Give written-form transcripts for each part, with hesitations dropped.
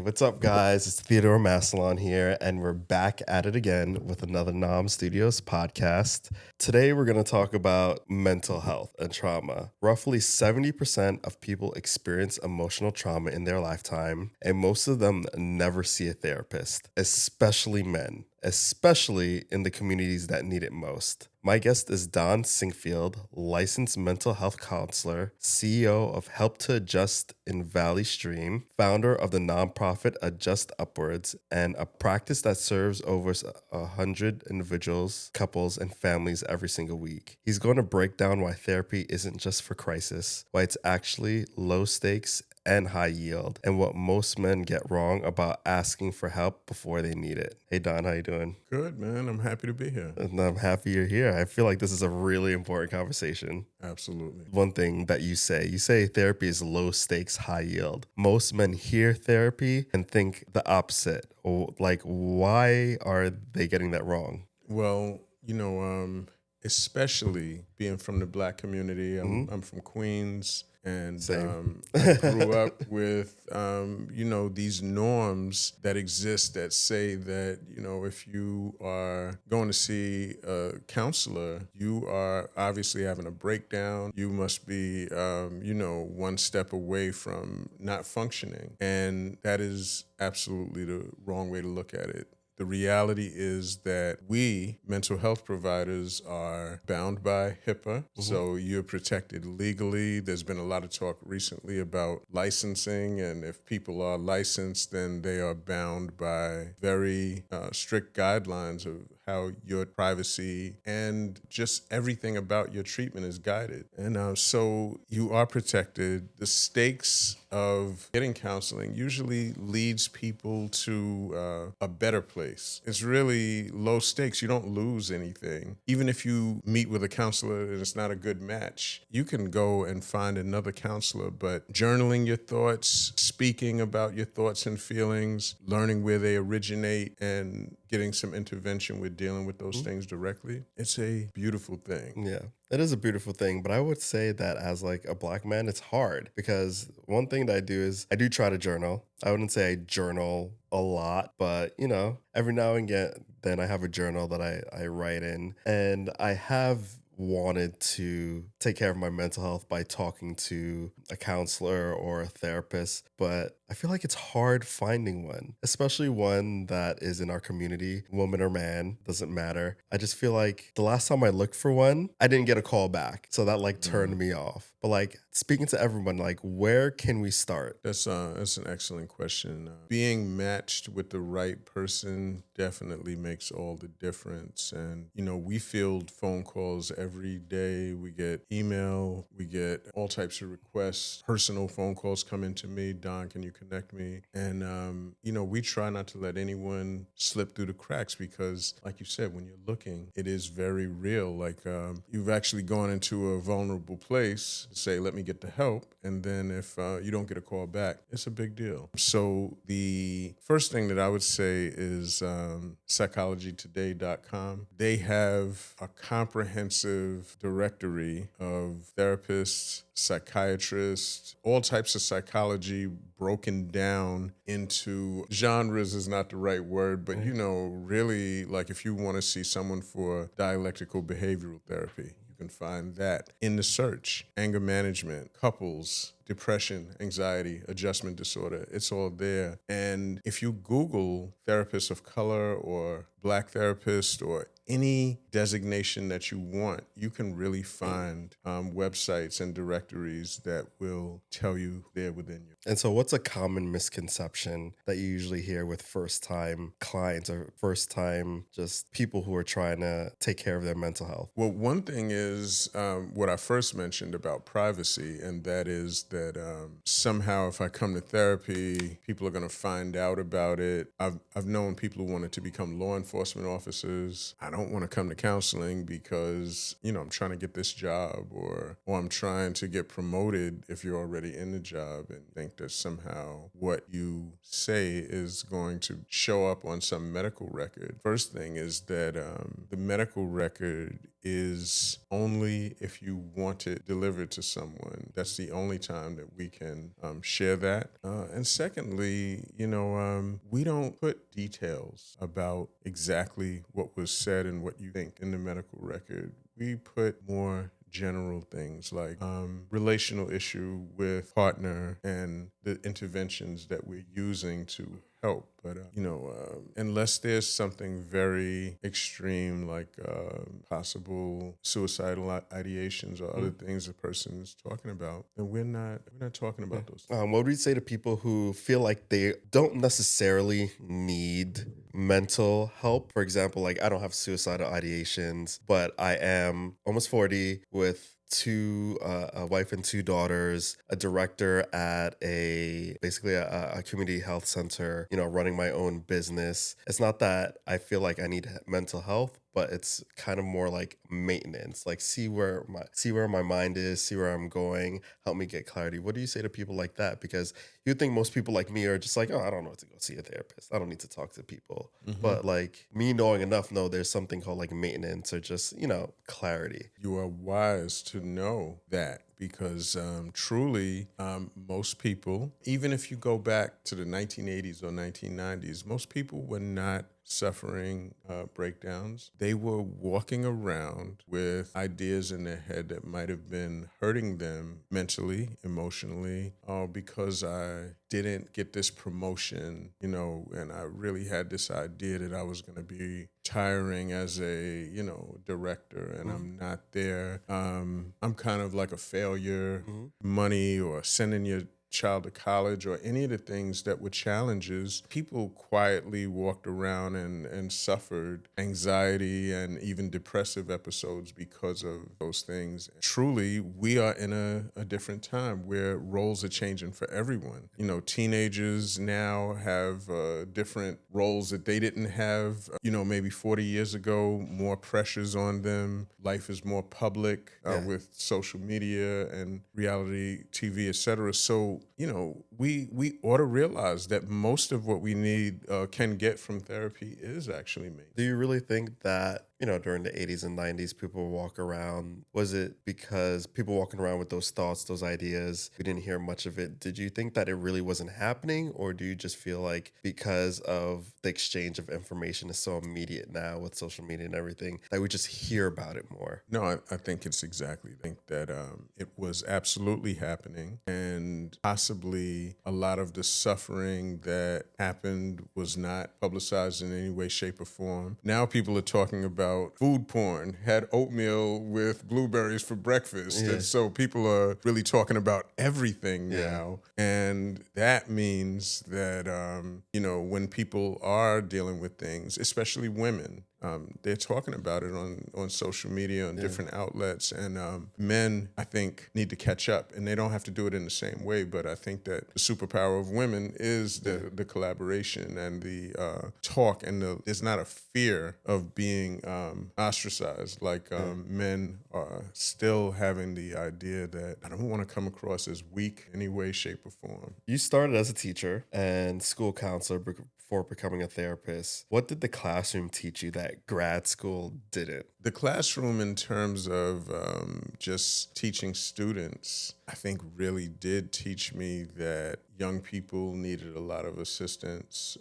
What's up, guys? It's Theodore Massillon here, and we're back at it again with another Nom Studios podcast. Today, we're going to talk about mental health and trauma. Roughly 70% of people experience emotional trauma in their lifetime, and most of them never see a therapist, especially men, especially in the communities that need it most. My guest is Don Sinkfield, licensed mental health counselor, CEO of Help to Adjust in Valley Stream, founder of the nonprofit Adjust Upwards, and a practice that serves over 100 individuals, couples, and families every single week. He's going to break down why therapy isn't just for crisis, why it's actually low stakes and high yield, and what most men get wrong about asking for help before they need it. Hey Don, how you doing? Good, man. I'm happy to be here. And I'm happy you're here. I feel like this is a really important conversation. Absolutely. One thing that you say therapy is low stakes, high yield. Most men hear therapy and think the opposite. Like, why are they getting that wrong? Well, especially being from the Black community, I'm from Queens, and Same. I grew up with these norms that exist that say that if you are going to see a counselor, you are obviously having a breakdown. You must be one step away from not functioning, and that is absolutely the wrong way to look at it. The reality is that we, mental health providers, are bound by HIPAA, so you're protected legally. There's been a lot of talk recently about licensing, and if people are licensed, then they are bound by very strict guidelines of how your privacy and just everything about your treatment is guided. And so you are protected. The stakes of getting counseling usually leads people to a better place. It's really low stakes. You don't lose anything. Even if you meet with a counselor and it's not a good match, you can go and find another counselor. But journaling your thoughts, speaking about your thoughts and feelings, learning where they originate, and getting some intervention with dealing with those things directly, it's a beautiful thing. Yeah, it is a beautiful thing, but I would say that as like a Black man, it's hard because one thing that I do is I do try to journal. I wouldn't say I journal a lot, but every now and then I have a journal that I write in, and I have wanted to take care of my mental health by talking to a counselor or a therapist, but I feel like it's hard finding one, especially one that is in our community, woman or man, doesn't matter. I just feel like the last time I looked for one, I didn't get a call back. So that like turned me off. But like speaking to everyone, like where can we start? That's an excellent question. Being matched with the right person definitely makes all the difference. And we field phone calls every day. We get email. We get all types of requests. Personal phone calls come into me. Don, can you connect me? And we try not to let anyone slip through the cracks because, like you said, when you're looking, it is very real. Like you've actually gone into a vulnerable place. Say, let me get the help, and then if you don't get a call back, it's a big deal. So the first thing that I would say is psychologytoday.com. They have a comprehensive directory of therapists, psychiatrists, all types of psychology broken down into genres is not the right word, but really, like if you want to see someone for dialectical behavioral therapy, you can find that in the search. Anger management, couples, depression, anxiety, adjustment disorder, it's all there. And if you Google therapists of color or Black therapist or any designation that you want, you can really find websites and directories that will tell you they're within you. And so what's a common misconception that you usually hear with first-time clients or first-time just people who are trying to take care of their mental health? Well, one thing is what I first mentioned about privacy, and that is that somehow if I come to therapy, people are going to find out about it. I've known people who wanted to become law enforcement officers. I don't want to come to counseling because, I'm trying to get this job or I'm trying to get promoted if you're already in the job and think that somehow what you say is going to show up on some medical record. First thing is that the medical record is only if you want it delivered to someone. That's the only time that we can share that. And secondly, we don't put details about exactly what was said and what you think in the medical record. We put more general things like relational issue with partner and the interventions that we're using to help. But, unless there's something very extreme like possible suicidal ideations or other things the person is talking about, then we're not talking about those things. What would you say to people who feel like they don't necessarily need mental help? For example, like I don't have suicidal ideations, but I am almost 40 with a wife and two daughters, a director at a community health center, running my own business. It's not that I feel like I need mental health, but it's kind of more like maintenance, like see where my mind is, see where I'm going, help me get clarity. What do you say to people like that? Because you think most people like me are just like, oh, I don't know to go see a therapist, I don't need to talk to people. But like me knowing enough, no, there's something called like maintenance or just clarity. You are wise to know that because truly, most people, even if you go back to the 1980s or 1990s, most people were not suffering breakdowns. They were walking around with ideas in their head that might have been hurting them mentally, emotionally, because I didn't get this promotion, and I really had this idea that I was going to be tiring as a, director, and I'm not there. I'm kind of like a failure, money or sending your child to college or any of the things that were challenges. People quietly walked around and suffered anxiety and even depressive episodes because of those things. Truly, we are in a different time where roles are changing for everyone. Teenagers now have different roles that they didn't have, maybe 40 years ago, more pressures on them. Life is more public with social media and reality TV, et cetera. So, we ought to realize that most of what we need can get from therapy is actually me. Do you really think that, during the 80s and 90s, people walk around? Was it because people walking around with those thoughts, those ideas, we didn't hear much of it? Did you think that it really wasn't happening? Or do you just feel like because of the exchange of information is so immediate now with social media and everything, that we just hear about it more? No, I think it's exactly. I think that it was absolutely happening, and possibly a lot of the suffering that happened was not publicized in any way, shape, or form. Now people are talking about food porn, had oatmeal with blueberries for breakfast, Yeah. and so people are really talking about everything Yeah. now, and that means that when people are dealing with things, especially women. They're talking about it on social media, on different outlets. And men, I think, need to catch up. And they don't have to do it in the same way. But I think that the superpower of women is the collaboration and the talk. And there's not a fear of being ostracized. Like men are still having the idea that I don't want to come across as weak in any way, shape, or form. You started as a teacher and school counselor before becoming a therapist. What did the classroom teach you that grad school didn't? The classroom, in terms of just teaching students, I think really did teach me that young people needed a lot of assistance.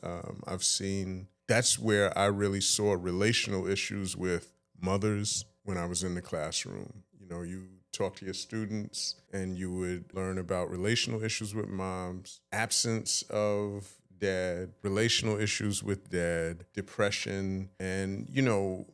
That's where I really saw relational issues with mothers when I was in the classroom. You talk to your students and you would learn about relational issues with moms, absence of dad, relational issues with dad, depression. And,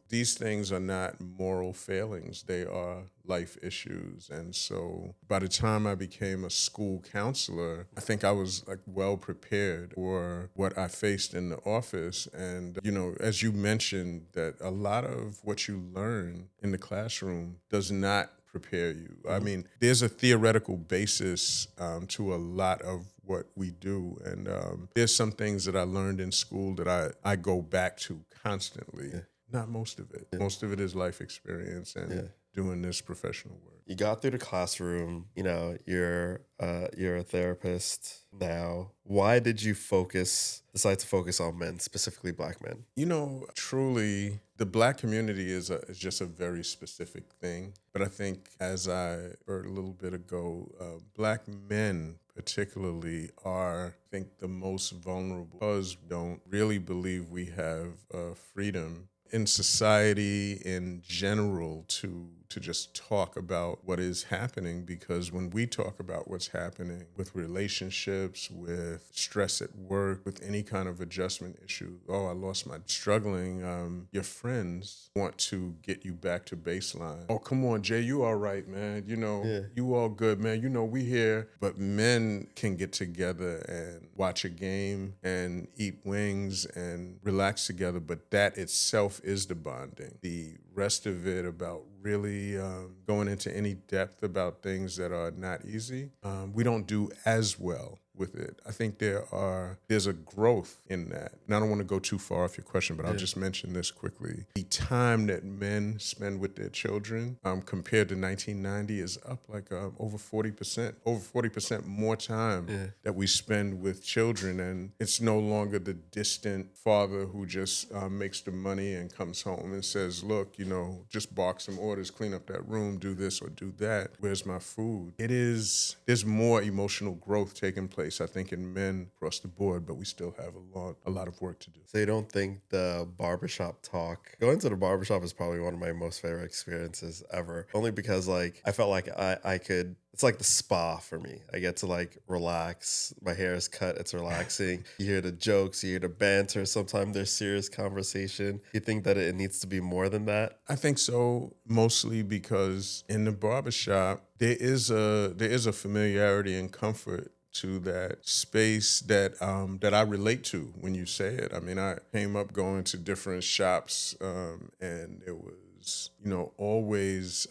these things are not moral failings. They are life issues. And so by the time I became a school counselor, I think I was like well prepared for what I faced in the office. And, as you mentioned, that a lot of what you learn in the classroom does not prepare you. I mean, there's a theoretical basis to a lot of what we do. And there's some things that I learned in school that I go back to constantly. Not most of it. Most of it is life experience and doing this professional work. You got through the classroom, you're a therapist now. Why did you decide to focus on men, specifically black men? Truly, the black community is just a very specific thing. But I think, as I heard a little bit ago, black men particularly are, I think, the most vulnerable because we don't really believe we have freedom in society in general to just talk about what is happening, because when we talk about what's happening with relationships, with stress at work, with any kind of adjustment issue, I lost my struggling, your friends want to get you back to baseline. Oh, come on, Jay, you all right, man. Yeah. You all good, man. We here. But men can get together and watch a game and eat wings and relax together, but that itself is the bonding. The rest of it about really going into any depth about things that are not easy, we don't do as well with it. I think there's a growth in that. And I don't want to go too far off your question, but I'll just mention this quickly. The time that men spend with their children compared to 1990 is up like over 40% more time that we spend with children. And it's no longer the distant father who just makes the money and comes home and says, look, just bark some orders, clean up that room, do this or do that. Where's my food? There's more emotional growth taking place, I think, in men across the board, but we still have a lot of work to do. So you don't think the barbershop talk, going to the barbershop is probably one of my most favorite experiences ever. Only because I felt like I could, it's like the spa for me. I get to relax. My hair is cut. It's relaxing. You hear the jokes, you hear the banter. Sometimes there's serious conversation. You think that it needs to be more than that? I think so, mostly because in the barbershop, there is a familiarity and comfort to that space that I relate to when you say it. I mean, I came up going to different shops, and it was, always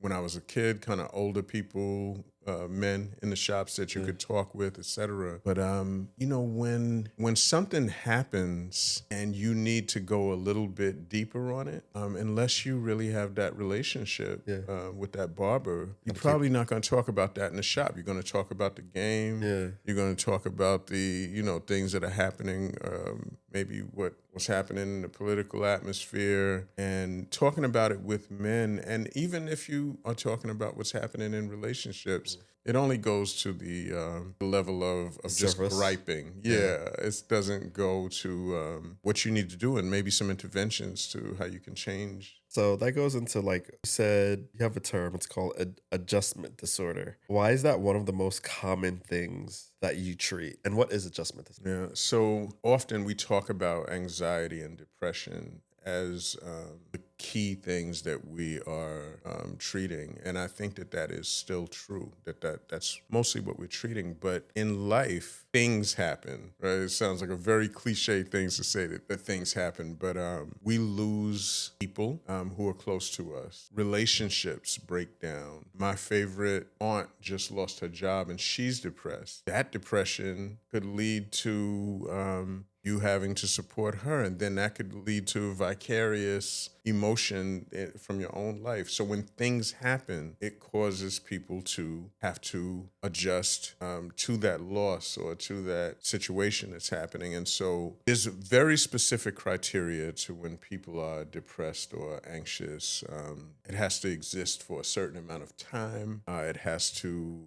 when I was a kid, kind of older people, men in the shops that you could talk with, etc. But when something happens and you need to go a little bit deeper on it, unless you really have that relationship with that barber, you're probably not going to talk about that in the shop. You're going to talk about the game. Yeah. You're going to talk about the things that are happening, maybe what's happening in the political atmosphere, and talking about it with men. And even if you are talking about what's happening in relationships, it only goes to the level of just Surface. griping. Yeah, it doesn't go to what you need to do and maybe some interventions to how you can change. So that goes into, like you said, you have a term, it's called adjustment disorder. Why is that one of the most common things that you treat? And what is adjustment disorder? Yeah, so often we talk about anxiety and depression as the key things that we are treating, and I think that is still true. That's mostly what we're treating. But in life, things happen. Right? It sounds like a very cliche thing to say that things happen, but we lose people who are close to us. Relationships break down. My favorite aunt just lost her job, and she's depressed. That depression could lead to you having to support her, and then that could lead to vicarious emotion from your own life. So when things happen, it causes people to have to adjust to that loss or to that situation that's happening. And so there's very specific criteria to when people are depressed or anxious. It has to exist for a certain amount of time. It has to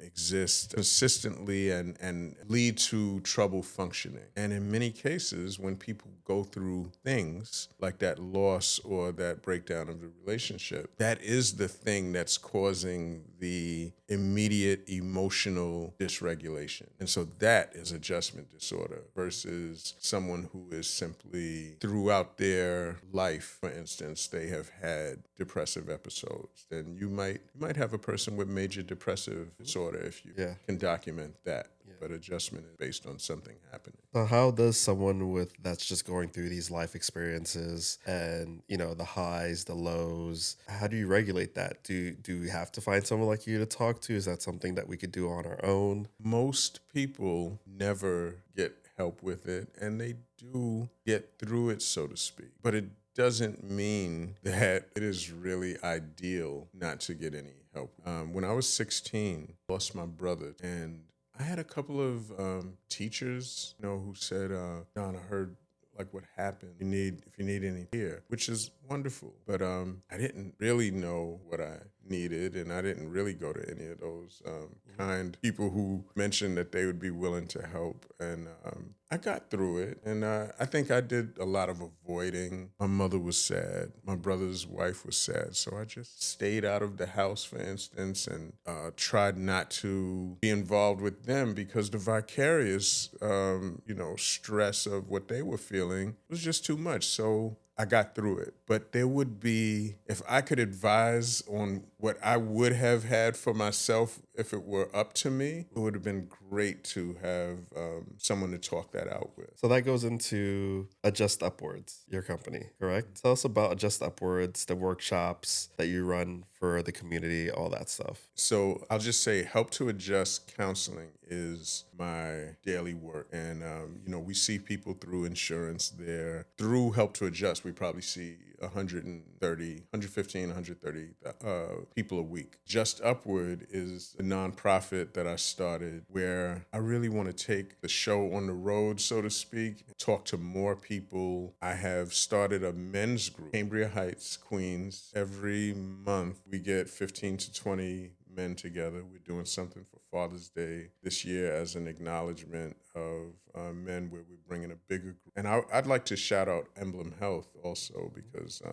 exist consistently and lead to trouble functioning. And in many cases, when people go through things like that loss or that breakdown of the relationship, that is the thing that's causing the immediate emotional dysregulation. And so that is adjustment disorder versus someone who is simply throughout their life, for instance, they have had depressive episodes. Then you might have a person with major depressive disorder if you can document that. But adjustment is based on something happening. So how does someone that's just going through these life experiences and, the highs, the lows, how do you regulate that? Do we have to find someone like you to talk to? Is that something that we could do on our own? Most people never get help with it, and they do get through it, so to speak. But it doesn't mean that it is really ideal not to get any help. When I was 16, I lost my brother, and I had a couple of teachers, who said, "Don, I heard like what happened. If you need any here," which is wonderful. But I didn't really know what I needed, and I didn't really go to any of those kind people who mentioned that they would be willing to help. And I got through it, and I think I did a lot of avoiding. My mother was sad. My brother's wife was sad, so I just stayed out of the house, for instance, and tried not to be involved with them because the vicarious, stress of what they were feeling was just too much. So I got through it. But there would be, if I could advise on what I would have had for myself if it were up to me, it would have been great to have someone to talk that out with. So that goes into Adjust Upwards, your company, correct? Tell us about Adjust Upwards, the workshops that you run for the community, all that stuff. So I'll just say Help to Adjust counseling is my daily work. And, we see people through insurance there. Through Help to Adjust, we probably see 115, 130 people a week. Just Upward is a nonprofit that I started where I really want to take the show on the road, so to speak, talk to more people. I have started a men's group, Cambria Heights, Queens. Every month we get 15 to 20 men together. We're doing something for Father's Day this year as an acknowledgement of men, where we're bringing a bigger group. And I'd like to shout out Emblem Health also because, a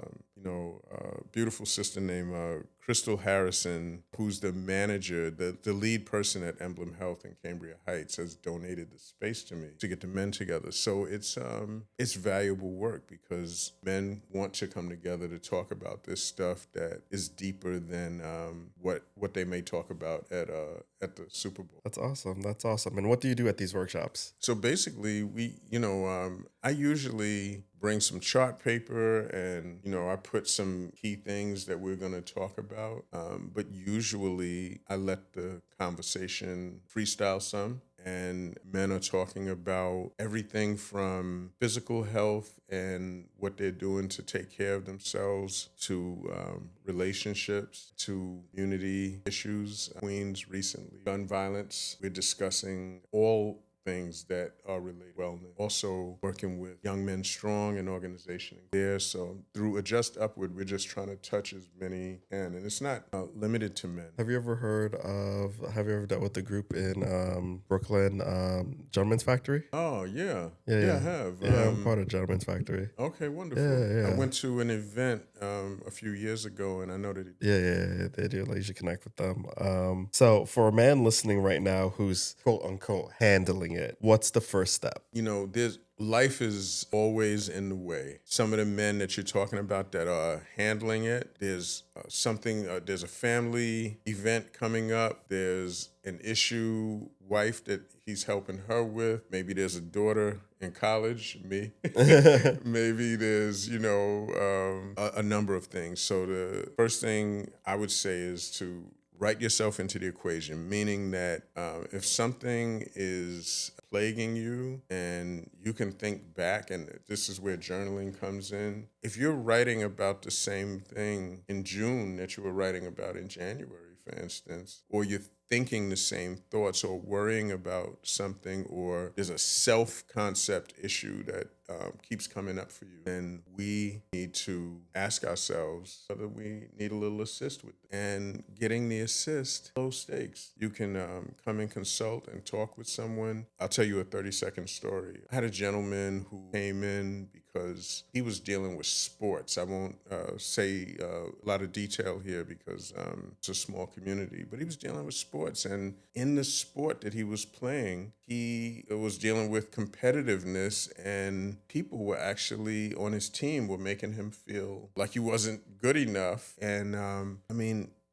beautiful sister named Crystal Harrison, who's the manager, the lead person at Emblem Health in Cambria Heights, has donated the space to me to get the men together. So it's valuable work because men want to come together to talk about this stuff that is deeper than what they may talk about at the Super Bowl. That's awesome. That's awesome. And what do you do at these workshops? So basically, I usually bring some chart paper and, I put some key things that we're going to talk about. But usually I let the conversation freestyle some. And men are talking about everything from physical health and what they're doing to take care of themselves to relationships, to community issues. Queens recently, gun violence. We're discussing all things that are related to wellness. Also working with Young Men Strong, an organization there. So through Adjust Upward, we're just trying to touch as many can. And it's not limited to men. Have you ever dealt with the group in Brooklyn, Gentleman's Factory? Oh, yeah. Yeah. I have. Yeah, I'm part of Gentleman's Factory. Okay, wonderful. Yeah. I went to an event a few years ago, and I know that Yeah, they do. Like, you should connect with them. So for a man listening right now who's quote unquote handling it, what's the first step? Life is always in the way. Some of the men that you're talking about that are handling it, there's there's a family event coming up. There's an wife that he's helping her with. Maybe there's a daughter in college, me. Maybe there's, a number of things. So the first thing I would say is to write yourself into the equation, meaning that if something is plaguing you and you can think back, and this is where journaling comes in. If you're writing about the same thing in June that you were writing about in January, for instance, or you're thinking the same thoughts or worrying about something, or there's a self-concept issue that keeps coming up for you, then we need to ask ourselves whether we need a little assist with it. And getting the assist, low stakes. You can come and consult and talk with someone. I'll tell you a 30-second story. I had a gentleman who came in because he was dealing with sports. I won't say a lot of detail here because it's a small community, but he was dealing with sports. And in the sport that he was playing, he was dealing with competitiveness, and people were actually on his team were making him feel like he wasn't good enough. And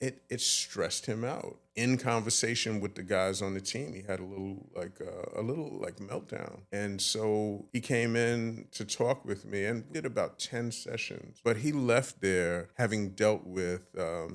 it stressed him out. in conversation with the guys on the team, he had a little meltdown. And so he came in to talk with me and did about 10 sessions. But he left there having dealt with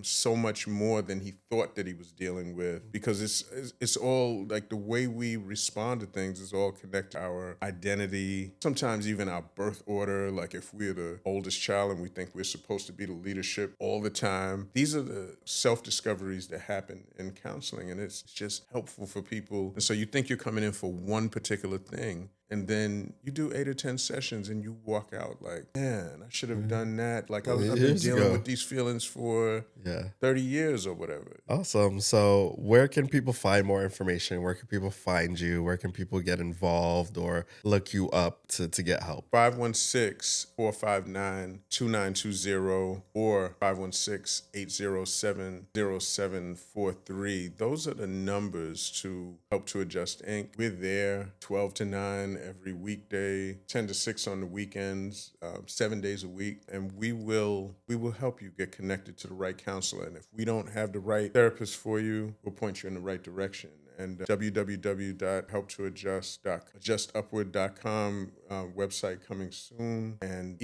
so much more than he thought that he was dealing with, because it's all like the way we respond to things is all connected to our identity, sometimes even our birth order. Like if we're the oldest child and we think we're supposed to be the leadership all the time. These are the self-discoveries that happen in counseling, and it's just helpful for people. And so you think you're coming in for one particular thing, and then you do 8 or 10 sessions and you walk out like, man, I should have done that. Like I've been Years dealing ago. with these feelings for Yeah. 30 years or whatever. Awesome. So, where can people find more information? Where can people find you? Where can people get involved or look you up to get help? 516-459-2920 or 516-807-0743. Those are the numbers to Help to Adjust Inc. We're there 12 to 9 every weekday, 10 to 6 on the weekends, 7 days a week, and we will help you get connected to the right counselor. And if we don't have the right therapist for you, we'll point you in the right direction. And www.helptoadjustupward.com website coming soon. And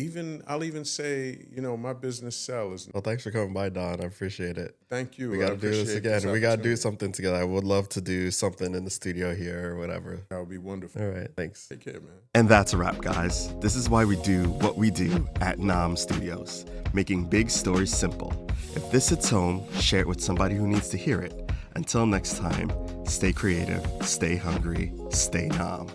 I'll even say, my business cell is. Well, thanks for coming by, Don. I appreciate it. Thank you. We got to do this again. We got to do opportunity. something together. I would love to do something in the studio here or whatever. That would be wonderful. All right. Thanks. Take care, man. And that's a wrap, guys. This is why we do what we do at Nam Studios, making big stories simple. If this hits home, share it with somebody who needs to hear it. Until next time, stay creative, stay hungry, stay Nam.